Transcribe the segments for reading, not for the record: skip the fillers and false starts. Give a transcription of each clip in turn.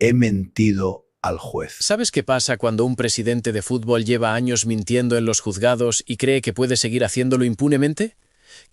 he mentido al juez. ¿Sabes qué pasa cuando un presidente de fútbol lleva años mintiendo en los juzgados y cree que puede seguir haciéndolo impunemente?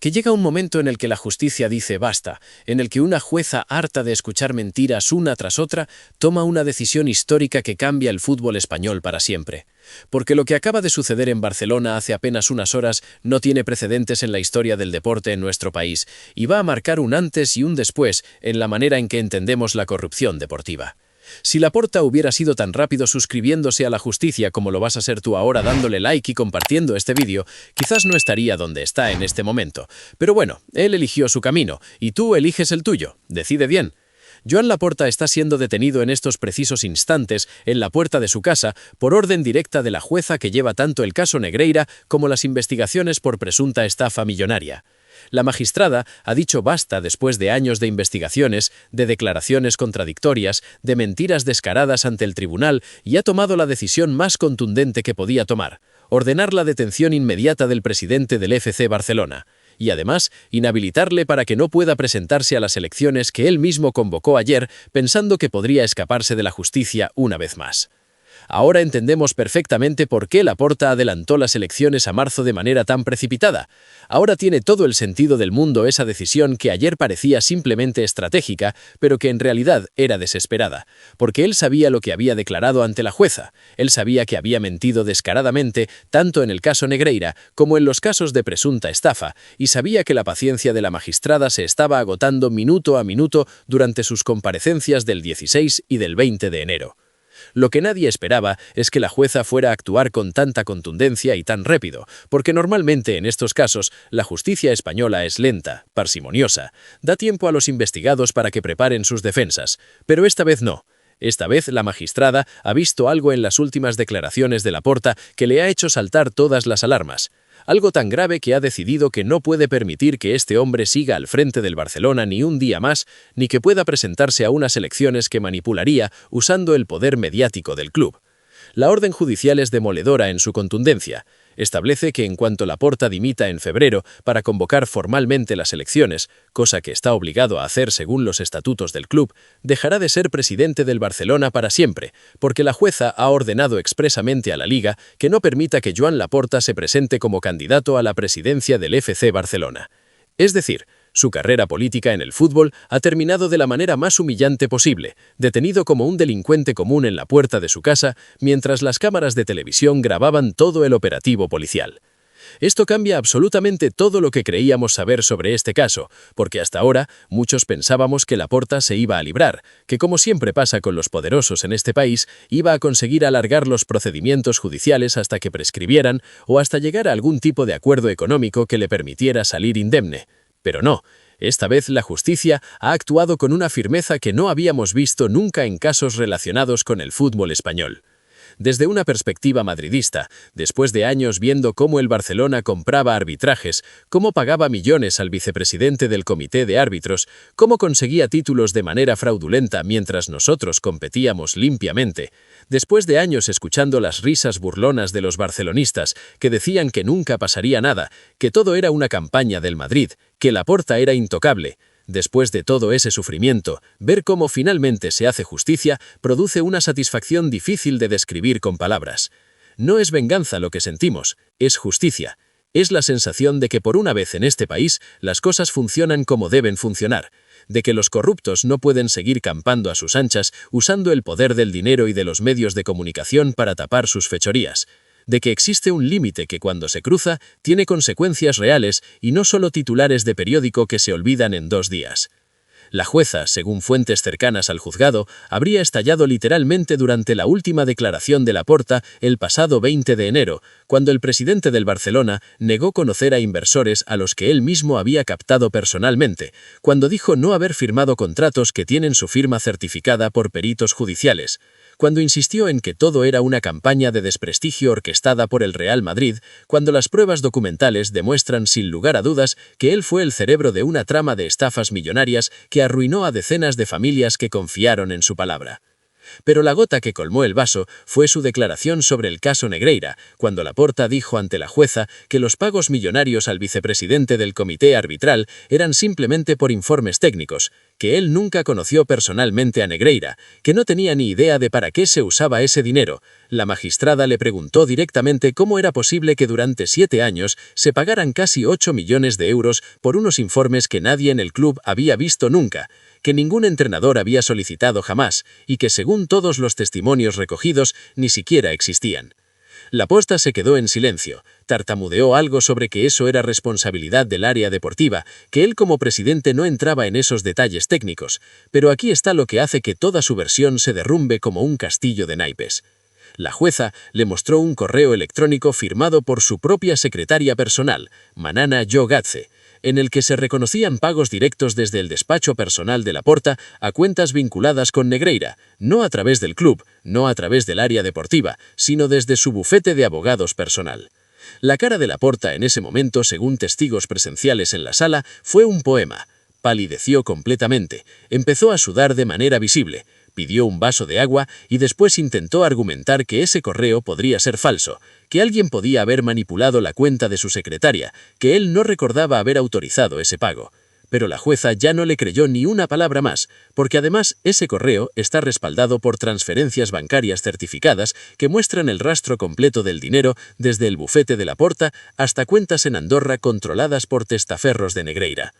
Que llega un momento en el que la justicia dice basta, en el que una jueza harta de escuchar mentiras una tras otra toma una decisión histórica que cambia el fútbol español para siempre. Porque lo que acaba de suceder en Barcelona hace apenas unas horas no tiene precedentes en la historia del deporte en nuestro país y va a marcar un antes y un después en la manera en que entendemos la corrupción deportiva. Si Laporta hubiera sido tan rápido suscribiéndose a la justicia como lo vas a ser tú ahora dándole like y compartiendo este vídeo, quizás no estaría donde está en este momento. Pero bueno, él eligió su camino y tú eliges el tuyo. Decide bien. Joan Laporta está siendo detenido en estos precisos instantes en la puerta de su casa por orden directa de la jueza que lleva tanto el caso Negreira como las investigaciones por presunta estafa millonaria. La magistrada ha dicho basta después de años de investigaciones, de declaraciones contradictorias, de mentiras descaradas ante el tribunal y ha tomado la decisión más contundente que podía tomar: ordenar la detención inmediata del presidente del FC Barcelona y además inhabilitarle para que no pueda presentarse a las elecciones que él mismo convocó ayer pensando que podría escaparse de la justicia una vez más. Ahora entendemos perfectamente por qué Laporta adelantó las elecciones a marzo de manera tan precipitada. Ahora tiene todo el sentido del mundo esa decisión que ayer parecía simplemente estratégica, pero que en realidad era desesperada, porque él sabía lo que había declarado ante la jueza. Él sabía que había mentido descaradamente tanto en el caso Negreira como en los casos de presunta estafa, y sabía que la paciencia de la magistrada se estaba agotando minuto a minuto durante sus comparecencias del 16 y del 20 de enero. Lo que nadie esperaba es que la jueza fuera a actuar con tanta contundencia y tan rápido, porque normalmente en estos casos la justicia española es lenta, parsimoniosa, da tiempo a los investigados para que preparen sus defensas, pero esta vez no. Esta vez la magistrada ha visto algo en las últimas declaraciones de Laporta que le ha hecho saltar todas las alarmas. Algo tan grave que ha decidido que no puede permitir que este hombre siga al frente del Barcelona ni un día más, ni que pueda presentarse a unas elecciones que manipularía usando el poder mediático del club. La orden judicial es demoledora en su contundencia. Establece que en cuanto Laporta dimita en febrero para convocar formalmente las elecciones, cosa que está obligado a hacer según los estatutos del club, dejará de ser presidente del Barcelona para siempre, porque la jueza ha ordenado expresamente a la Liga que no permita que Joan Laporta se presente como candidato a la presidencia del FC Barcelona. Es decir, su carrera política en el fútbol ha terminado de la manera más humillante posible, detenido como un delincuente común en la puerta de su casa, mientras las cámaras de televisión grababan todo el operativo policial. Esto cambia absolutamente todo lo que creíamos saber sobre este caso, porque hasta ahora muchos pensábamos que Laporta se iba a librar, que como siempre pasa con los poderosos en este país, iba a conseguir alargar los procedimientos judiciales hasta que prescribieran o hasta llegar a algún tipo de acuerdo económico que le permitiera salir indemne. Pero no, esta vez la justicia ha actuado con una firmeza que no habíamos visto nunca en casos relacionados con el fútbol español. Desde una perspectiva madridista, después de años viendo cómo el Barcelona compraba arbitrajes, cómo pagaba millones al vicepresidente del comité de árbitros, cómo conseguía títulos de manera fraudulenta mientras nosotros competíamos limpiamente, después de años escuchando las risas burlonas de los barcelonistas que decían que nunca pasaría nada, que todo era una campaña del Madrid, que Laporta era intocable. Después de todo ese sufrimiento, ver cómo finalmente se hace justicia produce una satisfacción difícil de describir con palabras. No es venganza lo que sentimos, es justicia. Es la sensación de que por una vez en este país las cosas funcionan como deben funcionar, de que los corruptos no pueden seguir campando a sus anchas usando el poder del dinero y de los medios de comunicación para tapar sus fechorías, de que existe un límite que cuando se cruza tiene consecuencias reales y no solo titulares de periódico que se olvidan en 2 días. La jueza, según fuentes cercanas al juzgado, habría estallado literalmente durante la última declaración de Laporta el pasado 20 de enero, cuando el presidente del Barcelona negó conocer a inversores a los que él mismo había captado personalmente, cuando dijo no haber firmado contratos que tienen su firma certificada por peritos judiciales, cuando insistió en que todo era una campaña de desprestigio orquestada por el Real Madrid, cuando las pruebas documentales demuestran sin lugar a dudas que él fue el cerebro de una trama de estafas millonarias que arruinó a decenas de familias que confiaron en su palabra. Pero la gota que colmó el vaso fue su declaración sobre el caso Negreira, cuando Laporta dijo ante la jueza que los pagos millonarios al vicepresidente del comité arbitral eran simplemente por informes técnicos, que él nunca conoció personalmente a Negreira, que no tenía ni idea de para qué se usaba ese dinero. La magistrada le preguntó directamente cómo era posible que durante 7 años se pagaran casi 8 millones de euros por unos informes que nadie en el club había visto nunca, que ningún entrenador había solicitado jamás y que según todos los testimonios recogidos ni siquiera existían. Laposta se quedó en silencio, tartamudeó algo sobre que eso era responsabilidad del área deportiva, que él como presidente no entraba en esos detalles técnicos, pero aquí está lo que hace que toda su versión se derrumbe como un castillo de naipes. La jueza le mostró un correo electrónico firmado por su propia secretaria personal, Manana Yogatze, en el que se reconocían pagos directos desde el despacho personal de Laporta a cuentas vinculadas con Negreira, no a través del club, no a través del área deportiva, sino desde su bufete de abogados personal. La cara de Laporta en ese momento, según testigos presenciales en la sala, fue un poema. Palideció completamente, empezó a sudar de manera visible, pidió un vaso de agua y después intentó argumentar que ese correo podría ser falso, que alguien podía haber manipulado la cuenta de su secretaria, que él no recordaba haber autorizado ese pago. Pero la jueza ya no le creyó ni una palabra más, porque además ese correo está respaldado por transferencias bancarias certificadas que muestran el rastro completo del dinero desde el bufete de Laporta hasta cuentas en Andorra controladas por testaferros de Negreira.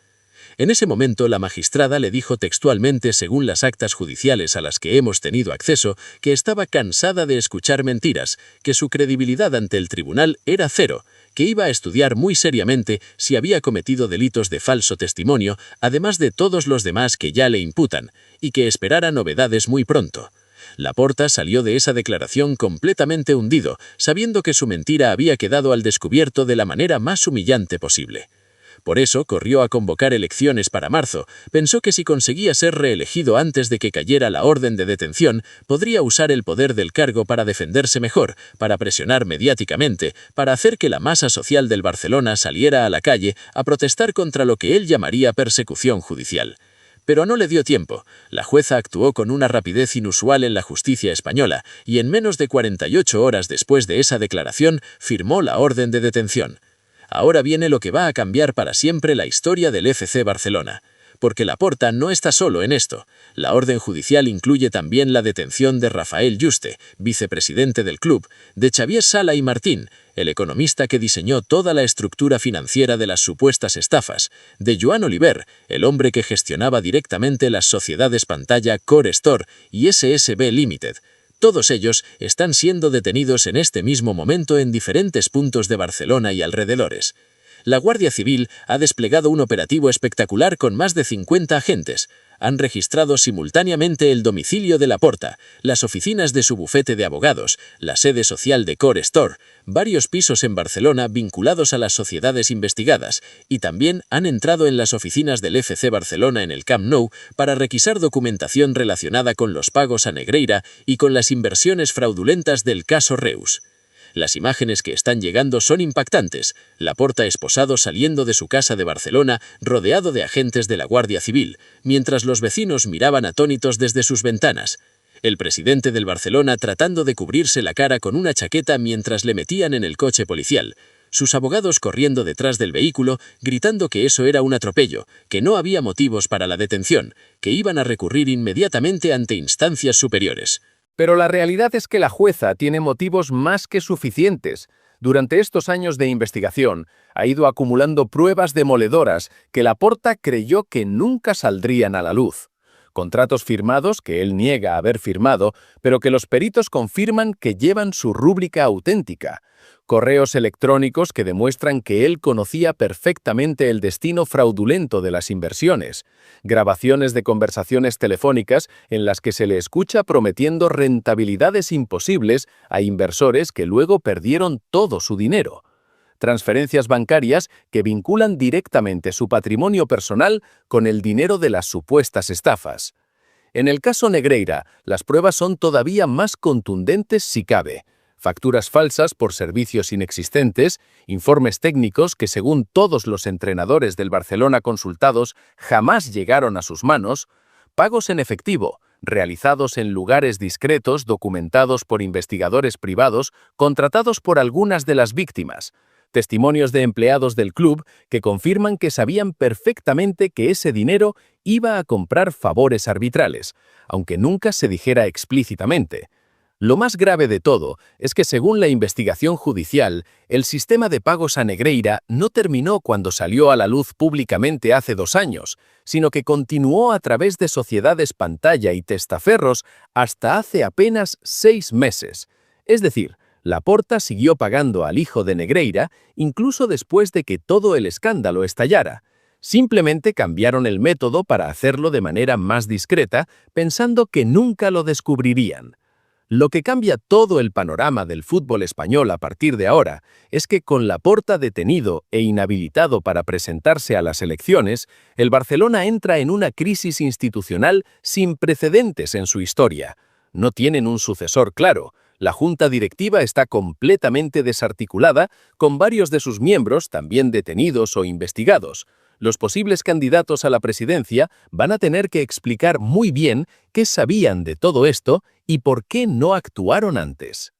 En ese momento la magistrada le dijo textualmente, según las actas judiciales a las que hemos tenido acceso, que estaba cansada de escuchar mentiras, que su credibilidad ante el tribunal era cero, que iba a estudiar muy seriamente si había cometido delitos de falso testimonio, además de todos los demás que ya le imputan, y que esperara novedades muy pronto. Laporta salió de esa declaración completamente hundido, sabiendo que su mentira había quedado al descubierto de la manera más humillante posible. Por eso corrió a convocar elecciones para marzo. Pensó que si conseguía ser reelegido antes de que cayera la orden de detención, podría usar el poder del cargo para defenderse mejor, para presionar mediáticamente, para hacer que la masa social del Barcelona saliera a la calle a protestar contra lo que él llamaría persecución judicial. Pero no le dio tiempo. La jueza actuó con una rapidez inusual en la justicia española y en menos de 48 horas después de esa declaración firmó la orden de detención. Ahora viene lo que va a cambiar para siempre la historia del FC Barcelona. Porque Laporta no está solo en esto. La orden judicial incluye también la detención de Rafael Yuste, vicepresidente del club, de Xavier Sala y Martín, el economista que diseñó toda la estructura financiera de las supuestas estafas, de Joan Oliver, el hombre que gestionaba directamente las sociedades pantalla Core Store y SSB Limited. Todos ellos están siendo detenidos en este mismo momento en diferentes puntos de Barcelona y alrededores. La Guardia Civil ha desplegado un operativo espectacular con más de 50 agentes. Han registrado simultáneamente el domicilio de Laporta, las oficinas de su bufete de abogados, la sede social de Core Store, varios pisos en Barcelona vinculados a las sociedades investigadas, y también han entrado en las oficinas del FC Barcelona en el Camp Nou para requisar documentación relacionada con los pagos a Negreira y con las inversiones fraudulentas del caso Reus. Las imágenes que están llegando son impactantes. Laporta esposado saliendo de su casa de Barcelona, rodeado de agentes de la Guardia Civil, mientras los vecinos miraban atónitos desde sus ventanas. El presidente del Barcelona tratando de cubrirse la cara con una chaqueta mientras le metían en el coche policial. Sus abogados corriendo detrás del vehículo, gritando que eso era un atropello, que no había motivos para la detención, que iban a recurrir inmediatamente ante instancias superiores. Pero la realidad es que la jueza tiene motivos más que suficientes. Durante estos años de investigación, ha ido acumulando pruebas demoledoras que Laporta creyó que nunca saldrían a la luz. Contratos firmados que él niega haber firmado, pero que los peritos confirman que llevan su rúbrica auténtica. Correos electrónicos que demuestran que él conocía perfectamente el destino fraudulento de las inversiones. Grabaciones de conversaciones telefónicas en las que se le escucha prometiendo rentabilidades imposibles a inversores que luego perdieron todo su dinero. Transferencias bancarias que vinculan directamente su patrimonio personal con el dinero de las supuestas estafas. En el caso Negreira, las pruebas son todavía más contundentes si cabe. Facturas falsas por servicios inexistentes, informes técnicos que según todos los entrenadores del Barcelona consultados jamás llegaron a sus manos, pagos en efectivo, realizados en lugares discretos documentados por investigadores privados contratados por algunas de las víctimas, Testimonios de empleados del club que confirman que sabían perfectamente que ese dinero iba a comprar favores arbitrales, aunque nunca se dijera explícitamente. Lo más grave de todo es que, según la investigación judicial, el sistema de pagos a Negreira no terminó cuando salió a la luz públicamente hace 2 años, sino que continuó a través de sociedades pantalla y testaferros hasta hace apenas 6 meses. Es decir, Laporta siguió pagando al hijo de Negreira incluso después de que todo el escándalo estallara. Simplemente cambiaron el método para hacerlo de manera más discreta, pensando que nunca lo descubrirían. Lo que cambia todo el panorama del fútbol español a partir de ahora es que, con Laporta detenido e inhabilitado para presentarse a las elecciones, el Barcelona entra en una crisis institucional sin precedentes en su historia. No tienen un sucesor claro. La junta directiva está completamente desarticulada, con varios de sus miembros también detenidos o investigados. Los posibles candidatos a la presidencia van a tener que explicar muy bien qué sabían de todo esto y por qué no actuaron antes.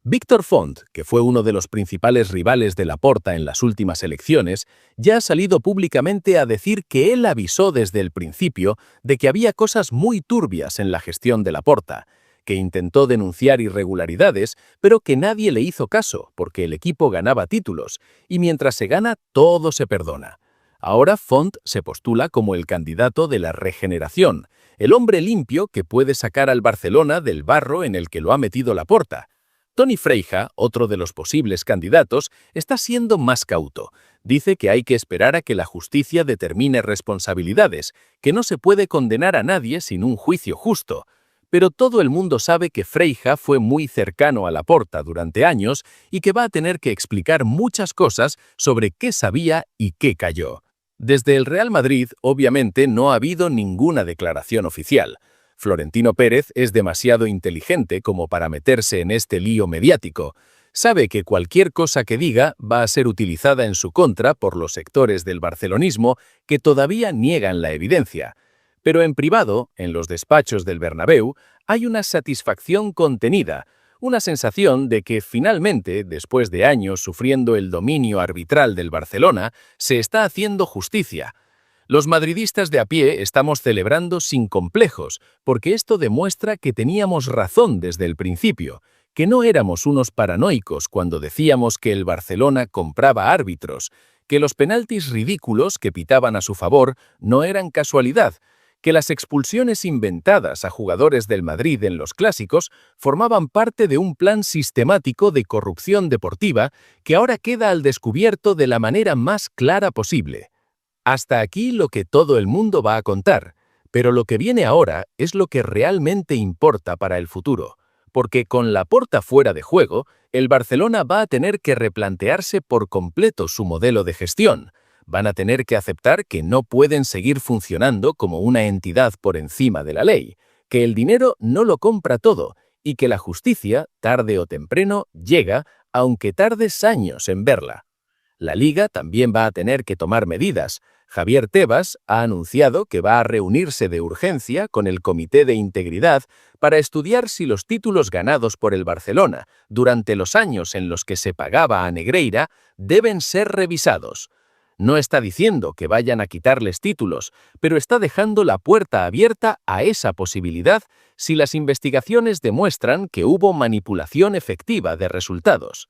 Víctor Font, que fue uno de los principales rivales de Laporta en las últimas elecciones, ya ha salido públicamente a decir que él avisó desde el principio de que había cosas muy turbias en la gestión de Laporta, que intentó denunciar irregularidades, pero que nadie le hizo caso porque el equipo ganaba títulos, y mientras se gana, todo se perdona. Ahora Font se postula como el candidato de la regeneración, el hombre limpio que puede sacar al Barcelona del barro en el que lo ha metido Laporta. Toni Freija, otro de los posibles candidatos, está siendo más cauto. Dice que hay que esperar a que la justicia determine responsabilidades, que no se puede condenar a nadie sin un juicio justo. Pero todo el mundo sabe que Freija fue muy cercano a Laporta durante años y que va a tener que explicar muchas cosas sobre qué sabía y qué calló. Desde el Real Madrid, obviamente, no ha habido ninguna declaración oficial. Florentino Pérez es demasiado inteligente como para meterse en este lío mediático. Sabe que cualquier cosa que diga va a ser utilizada en su contra por los sectores del barcelonismo que todavía niegan la evidencia. Pero en privado, en los despachos del Bernabéu, hay una satisfacción contenida, una sensación de que finalmente, después de años sufriendo el dominio arbitral del Barcelona, se está haciendo justicia. Los madridistas de a pie estamos celebrando sin complejos, porque esto demuestra que teníamos razón desde el principio, que no éramos unos paranoicos cuando decíamos que el Barcelona compraba árbitros, que los penaltis ridículos que pitaban a su favor no eran casualidad, que las expulsiones inventadas a jugadores del Madrid en los clásicos formaban parte de un plan sistemático de corrupción deportiva que ahora queda al descubierto de la manera más clara posible. Hasta aquí lo que todo el mundo va a contar, pero lo que viene ahora es lo que realmente importa para el futuro, porque con Laporta fuera de juego, el Barcelona va a tener que replantearse por completo su modelo de gestión. Van a tener que aceptar que no pueden seguir funcionando como una entidad por encima de la ley, que el dinero no lo compra todo y que la justicia, tarde o temprano, llega, aunque tardes años en verla. La Liga también va a tener que tomar medidas. Javier Tebas ha anunciado que va a reunirse de urgencia con el Comité de Integridad para estudiar si los títulos ganados por el Barcelona durante los años en los que se pagaba a Negreira deben ser revisados. No está diciendo que vayan a quitarles títulos, pero está dejando la puerta abierta a esa posibilidad si las investigaciones demuestran que hubo manipulación efectiva de resultados.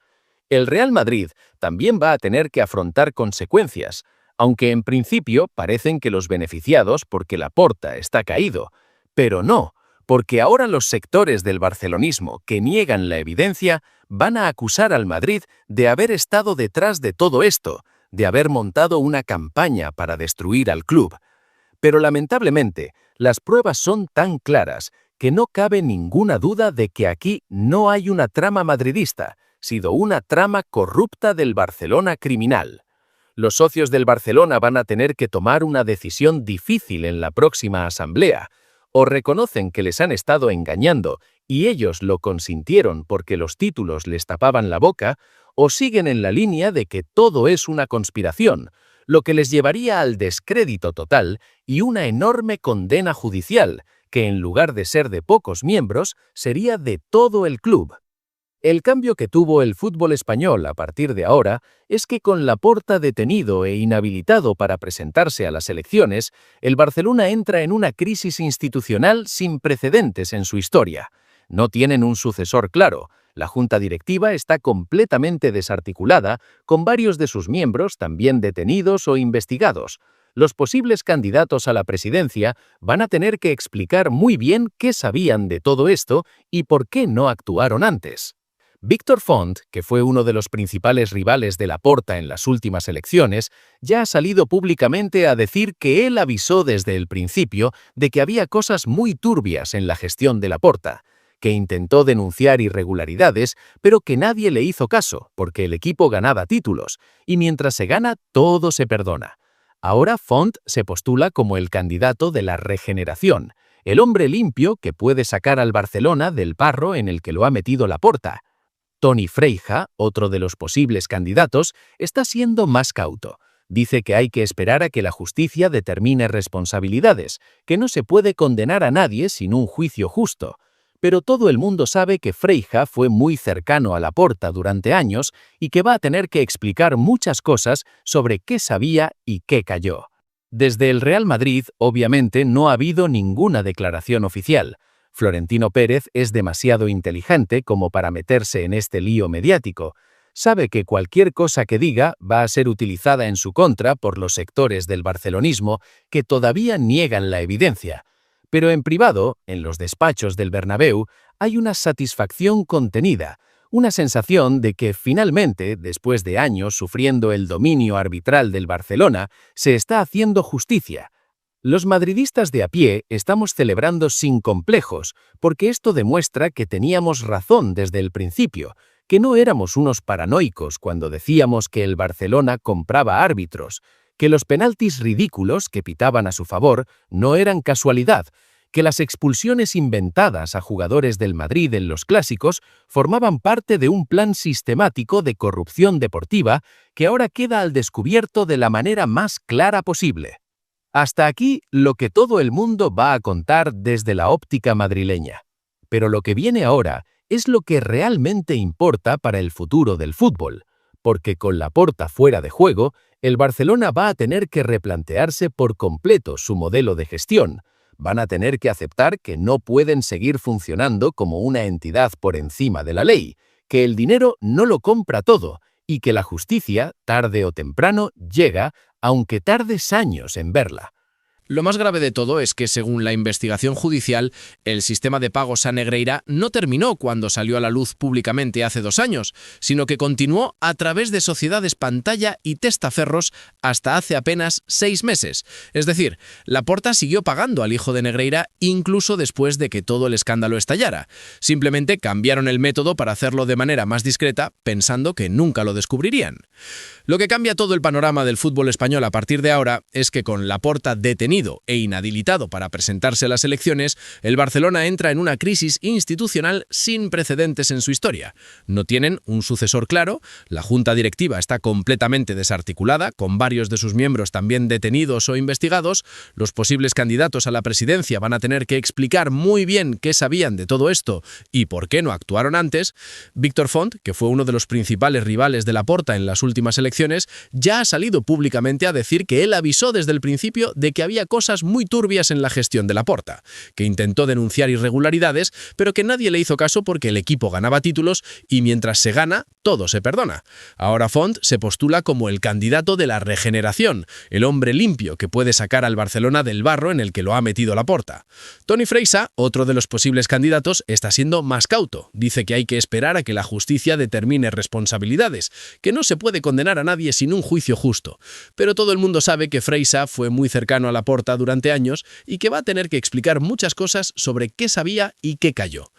El Real Madrid también va a tener que afrontar consecuencias, aunque en principio parecen que los beneficiados porque Laporta está caído, pero no, porque ahora los sectores del barcelonismo que niegan la evidencia van a acusar al Madrid de haber estado detrás de todo esto, de haber montado una campaña para destruir al club. Pero lamentablemente, las pruebas son tan claras que no cabe ninguna duda de que aquí no hay una trama madridista, sino una trama corrupta del Barcelona criminal. Los socios del Barcelona van a tener que tomar una decisión difícil en la próxima asamblea. O reconocen que les han estado engañando y ellos lo consintieron porque los títulos les tapaban la boca, o siguen en la línea de que todo es una conspiración, lo que les llevaría al descrédito total y una enorme condena judicial, que en lugar de ser de pocos miembros, sería de todo el club. El cambio que tuvo el fútbol español a partir de ahora es que con Laporta detenido e inhabilitado para presentarse a las elecciones, el Barcelona entra en una crisis institucional sin precedentes en su historia. No tienen un sucesor claro. La junta directiva está completamente desarticulada, con varios de sus miembros también detenidos o investigados. Los posibles candidatos a la presidencia van a tener que explicar muy bien qué sabían de todo esto y por qué no actuaron antes. Víctor Font, que fue uno de los principales rivales de Laporta en las últimas elecciones, ya ha salido públicamente a decir que él avisó desde el principio de que había cosas muy turbias en la gestión de Laporta, que intentó denunciar irregularidades, pero que nadie le hizo caso, porque el equipo ganaba títulos, y mientras se gana, todo se perdona. Ahora Font se postula como el candidato de la regeneración, el hombre limpio que puede sacar al Barcelona del barro en el que lo ha metido Laporta. Toni Freija, otro de los posibles candidatos, está siendo más cauto. Dice que hay que esperar a que la justicia determine responsabilidades, que no se puede condenar a nadie sin un juicio justo. Pero todo el mundo sabe que Freija fue muy cercano a Laporta durante años y que va a tener que explicar muchas cosas sobre qué sabía y qué calló. Desde el Real Madrid, obviamente, no ha habido ninguna declaración oficial. Florentino Pérez es demasiado inteligente como para meterse en este lío mediático. Sabe que cualquier cosa que diga va a ser utilizada en su contra por los sectores del barcelonismo que todavía niegan la evidencia. Pero en privado, en los despachos del Bernabéu, hay una satisfacción contenida, una sensación de que finalmente, después de años sufriendo el dominio arbitral del Barcelona, se está haciendo justicia. Los madridistas de a pie estamos celebrando sin complejos, porque esto demuestra que teníamos razón desde el principio, que no éramos unos paranoicos cuando decíamos que el Barcelona compraba árbitros, que los penaltis ridículos que pitaban a su favor no eran casualidad, que las expulsiones inventadas a jugadores del Madrid en los clásicos formaban parte de un plan sistemático de corrupción deportiva que ahora queda al descubierto de la manera más clara posible. Hasta aquí lo que todo el mundo va a contar desde la óptica madrileña. Pero lo que viene ahora es lo que realmente importa para el futuro del fútbol, porque con Laporta fuera de juego, el Barcelona va a tener que replantearse por completo su modelo de gestión. Van a tener que aceptar que no pueden seguir funcionando como una entidad por encima de la ley, que el dinero no lo compra todo y que la justicia, tarde o temprano, llega, aunque tardes años en verla. Lo más grave de todo es que, según la investigación judicial, el sistema de pagos a Negreira no terminó cuando salió a la luz públicamente hace 2 años, sino que continuó a través de sociedades pantalla y testaferros hasta hace apenas 6 meses. Es decir, Laporta siguió pagando al hijo de Negreira incluso después de que todo el escándalo estallara. Simplemente cambiaron el método para hacerlo de manera más discreta, pensando que nunca lo descubrirían. Lo que cambia todo el panorama del fútbol español a partir de ahora es que con Laporta detenido e inhabilitado para presentarse a las elecciones, el Barcelona entra en una crisis institucional sin precedentes en su historia. No tienen un sucesor claro, la junta directiva está completamente desarticulada, con varios de sus miembros también detenidos o investigados, los posibles candidatos a la presidencia van a tener que explicar muy bien qué sabían de todo esto y por qué no actuaron antes. Víctor Font, que fue uno de los principales rivales de Laporta en las últimas elecciones, ya ha salido públicamente a decir que él avisó desde el principio de que había cosas muy turbias en la gestión de Laporta, que intentó denunciar irregularidades, pero que nadie le hizo caso porque el equipo ganaba títulos y mientras se gana, todo se perdona. Ahora Font se postula como el candidato de la regeneración, el hombre limpio que puede sacar al Barcelona del barro en el que lo ha metido Laporta. Toni Freisa, otro de los posibles candidatos, está siendo más cauto. Dice que hay que esperar a que la justicia determine responsabilidades, que no se puede condenar a nadie sin un juicio justo. Pero todo el mundo sabe que Freisa fue muy cercano a Laporta durante años y que va a tener que explicar muchas cosas sobre qué sabía y qué calló.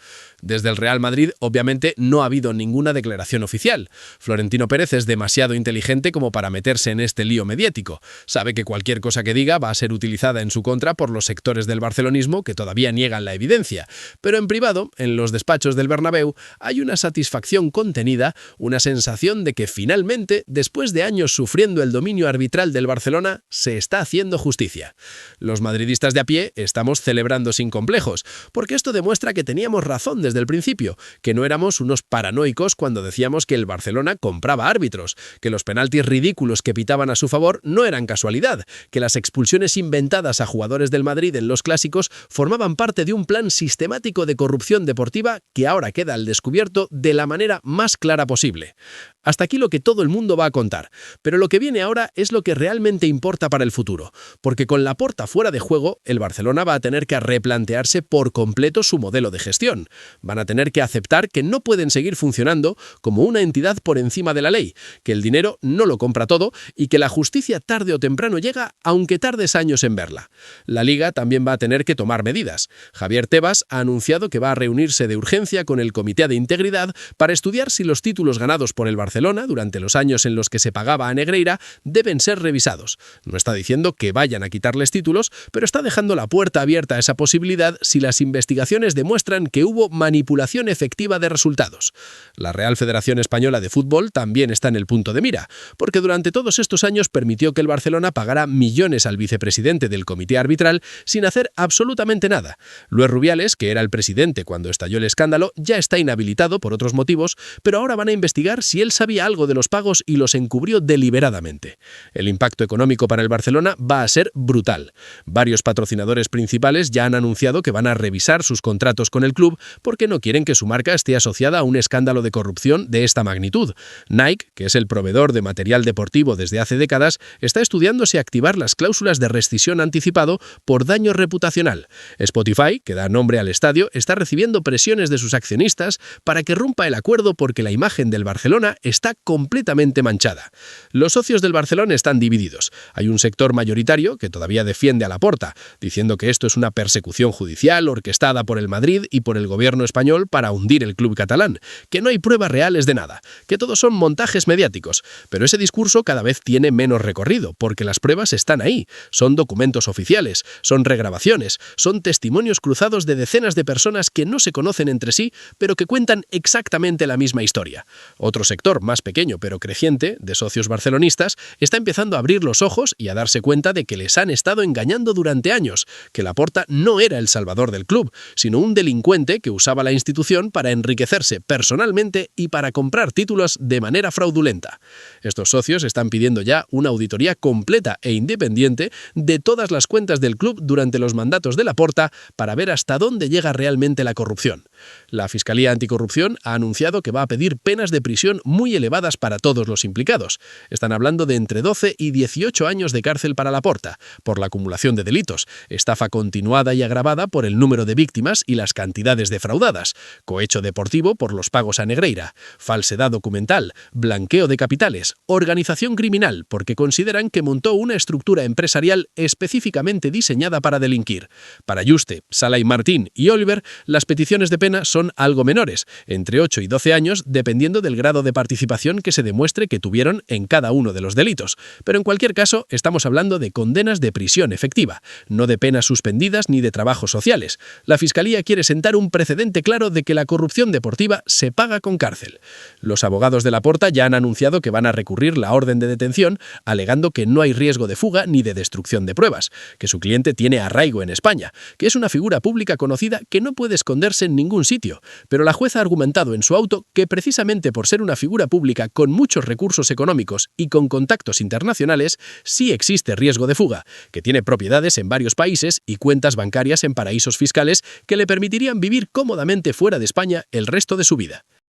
Desde el Real Madrid, obviamente, no ha habido ninguna declaración oficial. Florentino Pérez es demasiado inteligente como para meterse en este lío mediático. Sabe que cualquier cosa que diga va a ser utilizada en su contra por los sectores del barcelonismo que todavía niegan la evidencia. Pero en privado, en los despachos del Bernabéu, hay una satisfacción contenida, una sensación de que finalmente, después de años sufriendo el dominio arbitral del Barcelona, se está haciendo justicia. Los madridistas de a pie estamos celebrando sin complejos, porque esto demuestra que teníamos razón desde el principio, que no éramos unos paranoicos cuando decíamos que el Barcelona compraba árbitros, que los penaltis ridículos que pitaban a su favor no eran casualidad, que las expulsiones inventadas a jugadores del Madrid en los clásicos formaban parte de un plan sistemático de corrupción deportiva que ahora queda al descubierto de la manera más clara posible. Hasta aquí lo que todo el mundo va a contar, pero lo que viene ahora es lo que realmente importa para el futuro, porque con Laporta fuera de juego, el Barcelona va a tener que replantearse por completo su modelo de gestión. Van a tener que aceptar que no pueden seguir funcionando como una entidad por encima de la ley, que el dinero no lo compra todo y que la justicia tarde o temprano llega, aunque tardes años en verla. La Liga también va a tener que tomar medidas. Javier Tebas ha anunciado que va a reunirse de urgencia con el Comité de Integridad para estudiar si los títulos ganados por el Barcelona durante los años en los que se pagaba a Negreira deben ser revisados. No está diciendo que vayan a quitarles títulos, pero está dejando la puerta abierta a esa posibilidad si las investigaciones demuestran que hubo manipulación efectiva de resultados. La Real Federación Española de Fútbol también está en el punto de mira, porque durante todos estos años permitió que el Barcelona pagara millones al vicepresidente del comité arbitral sin hacer absolutamente nada. Luis Rubiales, que era el presidente cuando estalló el escándalo, ya está inhabilitado por otros motivos, pero ahora van a investigar si él sabía algo de los pagos y los encubrió deliberadamente. El impacto económico para el Barcelona va a ser brutal. Varios patrocinadores principales ya han anunciado que van a revisar sus contratos con el club porque no quieren que su marca esté asociada a un escándalo de corrupción de esta magnitud. Nike, que es el proveedor de material deportivo desde hace décadas, está estudiando si activar las cláusulas de rescisión anticipado por daño reputacional. Spotify, que da nombre al estadio, está recibiendo presiones de sus accionistas para que rompa el acuerdo porque la imagen del Barcelona está completamente manchada. Los socios del Barcelona están divididos. Hay un sector mayoritario que todavía defiende a Laporta, diciendo que esto es una persecución judicial orquestada por el Madrid y por el gobierno español para hundir el club catalán, que no hay pruebas reales de nada, que todos son montajes mediáticos. Pero ese discurso cada vez tiene menos recorrido, porque las pruebas están ahí. Son documentos oficiales, son regrabaciones, son testimonios cruzados de decenas de personas que no se conocen entre sí, pero que cuentan exactamente la misma historia. Otro sector, más pequeño pero creciente, de socios barcelonistas, está empezando a abrir los ojos y a darse cuenta de que les han estado engañando durante años, que Laporta no era el salvador del club, sino un delincuente que usaba la institución para enriquecerse personalmente y para comprar títulos de manera fraudulenta. Estos socios están pidiendo ya una auditoría completa e independiente de todas las cuentas del club durante los mandatos de Laporta para ver hasta dónde llega realmente la corrupción. La Fiscalía Anticorrupción ha anunciado que va a pedir penas de prisión muy elevadas para todos los implicados. Están hablando de entre 12 y 18 años de cárcel para Laporta, por la acumulación de delitos, estafa continuada y agravada por el número de víctimas y las cantidades defraudadas, cohecho deportivo por los pagos a Negreira, falsedad documental, blanqueo de capitales, organización criminal porque consideran que montó una estructura empresarial específicamente diseñada para delinquir. Para Yuste, Sala y Martín y Oliver, las peticiones de pena son algo menores, entre 8 y 12 años, dependiendo del grado de participación que se demuestre que tuvieron en cada uno de los delitos. Pero en cualquier caso, estamos hablando de condenas de prisión efectiva, no de penas suspendidas ni de trabajos sociales. La Fiscalía quiere sentar un precedente claro de que la corrupción deportiva se paga con cárcel. Los abogados de Laporta ya han anunciado que van a recurrir la orden de detención, alegando que no hay riesgo de fuga ni de destrucción de pruebas, que su cliente tiene arraigo en España, que es una figura pública conocida que no puede esconderse en ningún sitio, pero la jueza ha argumentado en su auto que precisamente por ser una figura pública con muchos recursos económicos y con contactos internacionales, sí existe riesgo de fuga, que tiene propiedades en varios países y cuentas bancarias en paraísos fiscales que le permitirían vivir cómodamente fuera de España el resto de su vida.